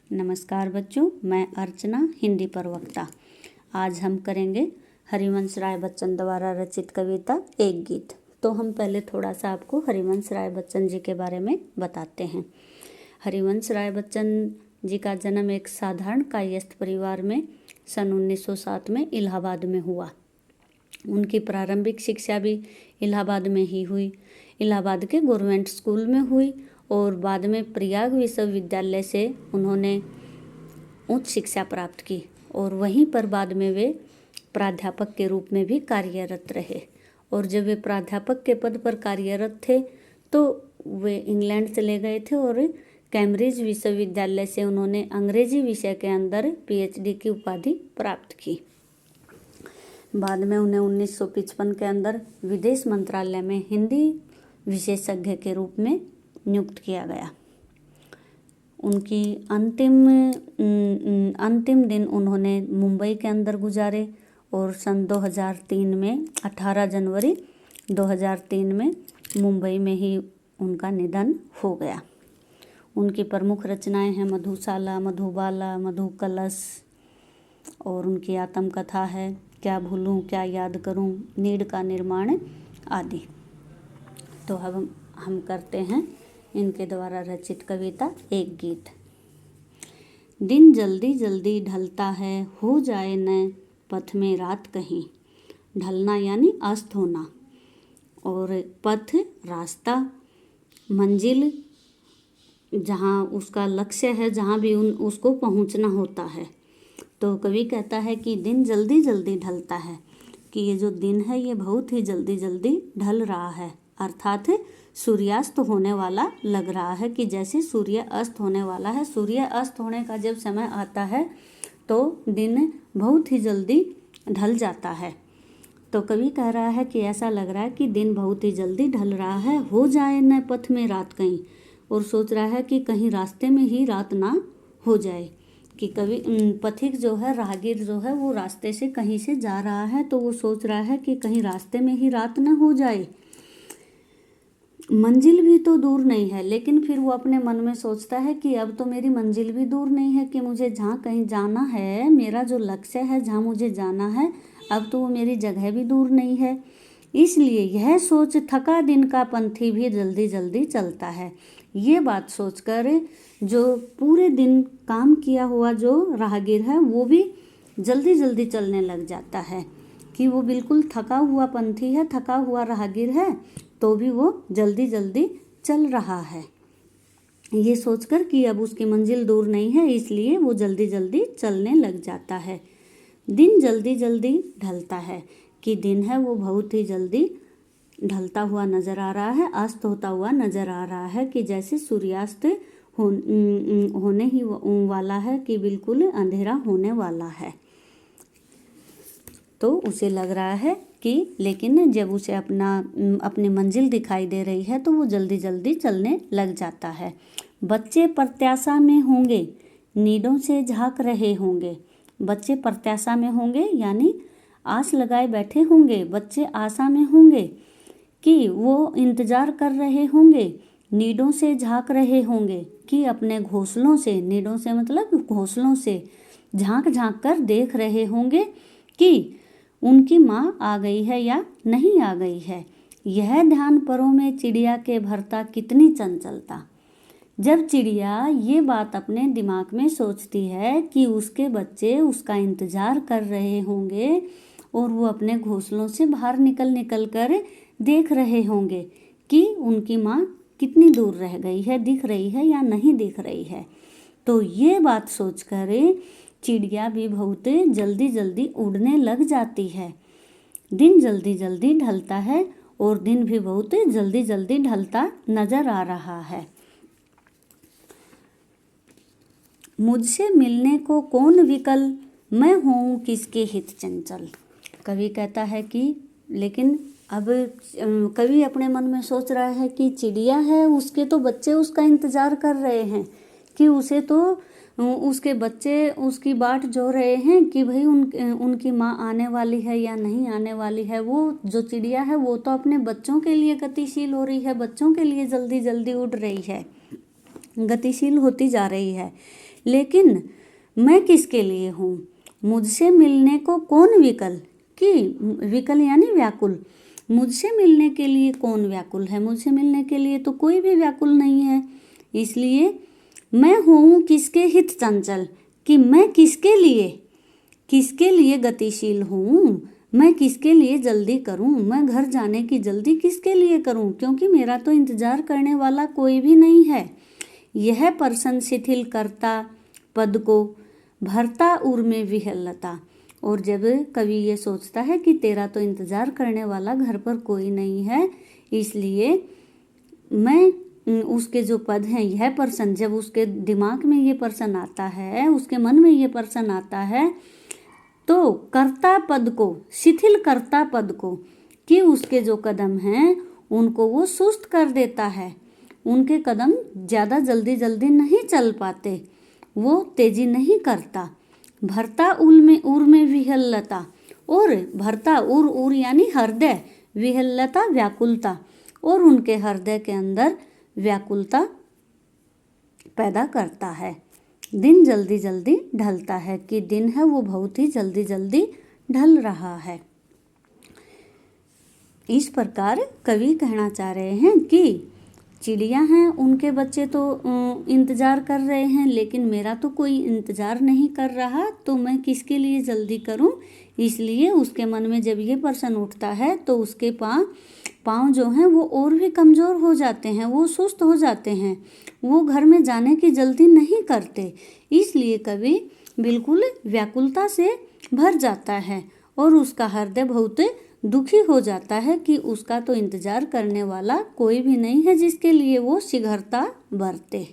नमस्कार बच्चों, मैं अर्चना, हिंदी प्रवक्ता। आज हम करेंगे हरिवंश राय बच्चन द्वारा रचित कविता एक गीत। तो हम पहले थोड़ा सा आपको हरिवंश राय बच्चन जी के बारे में बताते हैं। हरिवंश राय बच्चन जी का जन्म एक साधारण कायस्थ परिवार में सन 1907 में इलाहाबाद में हुआ। उनकी प्रारंभिक शिक्षा भी इलाहाबाद में ही हुई। इलाहाबाद के गवर्नमेंट स्कूल में हुई और बाद में प्रयाग विश्वविद्यालय से उन्होंने उच्च शिक्षा प्राप्त की और वहीं पर बाद में वे प्राध्यापक के रूप में भी कार्यरत रहे। और जब वे प्राध्यापक के पद पर कार्यरत थे तो वे इंग्लैंड चले गए थे और कैम्ब्रिज विश्वविद्यालय से उन्होंने अंग्रेजी विषय के अंदर पीएचडी की उपाधि प्राप्त की। बाद में उन्हें 1955 के अंदर विदेश मंत्रालय में हिंदी विशेषज्ञ के रूप में नियुक्त किया गया। उनकी अंतिम दिन उन्होंने मुंबई के अंदर गुजारे और सन 2003 में 18 जनवरी 2003 में मुंबई में ही उनका निधन हो गया। उनकी प्रमुख रचनाएं हैं मधुशाला, मधुबाला, मधुकलश और उनकी आत्मकथा है क्या भूलूं क्या याद करूं, नीड़ का निर्माण आदि। तो अब हम करते हैं इनके द्वारा रचित कविता एक गीत। दिन जल्दी जल्दी ढलता है, हो जाए न पथ में रात कहीं। ढलना यानी अस्त होना, और पथ रास्ता, मंजिल जहाँ उसका लक्ष्य है, जहाँ भी उसको पहुँचना होता है। तो कवि कहता है कि दिन जल्दी जल्दी ढलता है, कि ये जो दिन है ये बहुत ही जल्दी जल्दी ढल रहा है, अर्थात सूर्यास्त होने वाला लग रहा है, कि जैसे सूर्य अस्त होने वाला है। सूर्य अस्त होने का जब समय आता है तो दिन बहुत ही जल्दी ढल जाता है। तो कवि कह रहा है कि ऐसा लग रहा है कि दिन बहुत ही जल्दी ढल रहा है, हो जाए न पथ में रात कहीं, और सोच रहा है कि कहीं रास्ते में ही रात ना हो जाए। कि कवि पथिक जो है, राहगीर जो है, वो रास्ते से कहीं से जा रहा है तो वो सोच रहा है कि कहीं रास्ते में ही रात ना हो जाए। मंजिल भी तो दूर नहीं है, लेकिन फिर वो अपने मन में सोचता है कि अब तो मेरी मंजिल भी दूर नहीं है, कि मुझे जहाँ कहीं जाना है, मेरा जो लक्ष्य है जहाँ मुझे जाना है, अब तो वो मेरी जगह भी दूर नहीं है। इसलिए यह सोच थका दिन का पंथी भी जल्दी जल्दी चलता है। ये बात सोचकर जो पूरे दिन काम किया हुआ जो राहगीर है वो भी जल्दी जल्दी चलने लग जाता है, कि वो बिल्कुल थका हुआ पंथी है, थका हुआ राहगीर है, तो भी वो जल्दी जल्दी चल रहा है। ये सोचकर कि अब उसकी मंजिल दूर नहीं है, इसलिए वो जल्दी जल्दी चलने लग जाता है। दिन जल्दी जल्दी ढलता है, कि दिन है वो बहुत ही जल्दी ढलता हुआ नज़र आ रहा है, अस्त होता हुआ नज़र आ रहा है, कि जैसे सूर्यास्त होने ही वाला है, कि बिल्कुल अंधेरा होने वाला है। तो उसे लग रहा है कि लेकिन जब उसे अपनी मंजिल दिखाई दे रही है तो वो जल्दी जल्दी चलने लग जाता है। बच्चे प्रत्याशा में होंगे, नीडों से झांक रहे होंगे। बच्चे प्रत्याशा में होंगे यानी आस लगाए बैठे होंगे, बच्चे आशा में होंगे, कि वो इंतज़ार कर रहे होंगे। नीडों से झांक रहे होंगे, कि अपने घोंसलों से, नीडों से मतलब घोंसलों से झांक झांक कर देख रहे होंगे कि उनकी माँ आ गई है या नहीं आ गई है। यह ध्यान परों में चिड़िया के भरता कितनी चंचलता। जब चिड़िया ये बात अपने दिमाग में सोचती है कि उसके बच्चे उसका इंतज़ार कर रहे होंगे और वो अपने घोंसलों से बाहर निकल कर देख रहे होंगे कि उनकी माँ कितनी दूर रह गई है, दिख रही है या नहीं दिख रही है। तो ये बात सोचकर चिड़िया भी बहुत जल्दी जल्दी उड़ने लग जाती है। दिन जल्दी जल्दी ढलता है और दिन भी बहुत जल्दी जल्दी ढलता नजर आ रहा है। मुझसे मिलने को कौन विकल, मैं हूँ किसके हित चंचल। कवि कहता है कि लेकिन अब कवि अपने मन में सोच रहा है कि चिड़िया है, उसके तो बच्चे उसका इंतज़ार कर रहे हैं, कि उसे तो उसके बच्चे उसकी बाट जो रहे हैं कि भाई उनकी माँ आने वाली है या नहीं आने वाली है। वो जो चिड़िया है वो तो अपने बच्चों के लिए गतिशील हो रही है, बच्चों के लिए जल्दी जल्दी उड़ रही है। गतिशील होती जा रही है। लेकिन मैं किसके लिए हूँ? मुझसे मिलने को कौन विकल, कि विकल यानी व्याकुल, मुझसे मिलने के लिए कौन व्याकुल है? मुझसे मिलने के लिए तो कोई भी व्याकुल नहीं है। इसलिए मैं हूँ किसके हित चंचल, कि मैं किसके लिए गतिशील हूँ, मैं किसके लिए जल्दी करूँ, मैं घर जाने की जल्दी किसके लिए करूँ, क्योंकि मेरा तो इंतजार करने वाला कोई भी नहीं है। यह पर्सन शिथिल करता पद को, भरता उर में विहलता। और जब कवि ये सोचता है कि तेरा तो इंतजार करने वाला घर पर कोई नहीं है, इसलिए मैं उसके जो पद हैं, यह पर्सन, जब उसके दिमाग में ये पर्सन आता है, उसके मन में ये पर्सन आता है, तो कर्ता पद को, शिथिल करता पद को, कि उसके जो कदम हैं उनको वो सुस्त कर देता है। उनके कदम ज़्यादा जल्दी जल्दी नहीं चल पाते, वो तेजी नहीं करता। भरता उर में विहलता, और भरता उर यानी हृदय, विहलता व्याकुलता, और उनके हृदय के अंदर व्याकुलता पैदा करता है। दिन जल्दी जल्दी ढलता है, कि दिन है वो बहुत ही जल्दी जल्दी ढल रहा है। इस प्रकार कवि कहना चाह रहे हैं कि चिड़ियाँ हैं, उनके बच्चे तो इंतज़ार कर रहे हैं, लेकिन मेरा तो कोई इंतज़ार नहीं कर रहा, तो मैं किसके लिए जल्दी करूं? इसलिए उसके मन में जब ये प्रश्न उठता है तो उसके पाँव जो हैं वो और भी कमज़ोर हो जाते हैं, वो सुस्त हो जाते हैं, वो घर में जाने की जल्दी नहीं करते। इसलिए कवि बिल्कुल व्याकुलता से भर जाता है और उसका हृदय बहुत दुखी हो जाता है कि उसका तो इंतजार करने वाला कोई भी नहीं है जिसके लिए वो शीघ्रता बरते।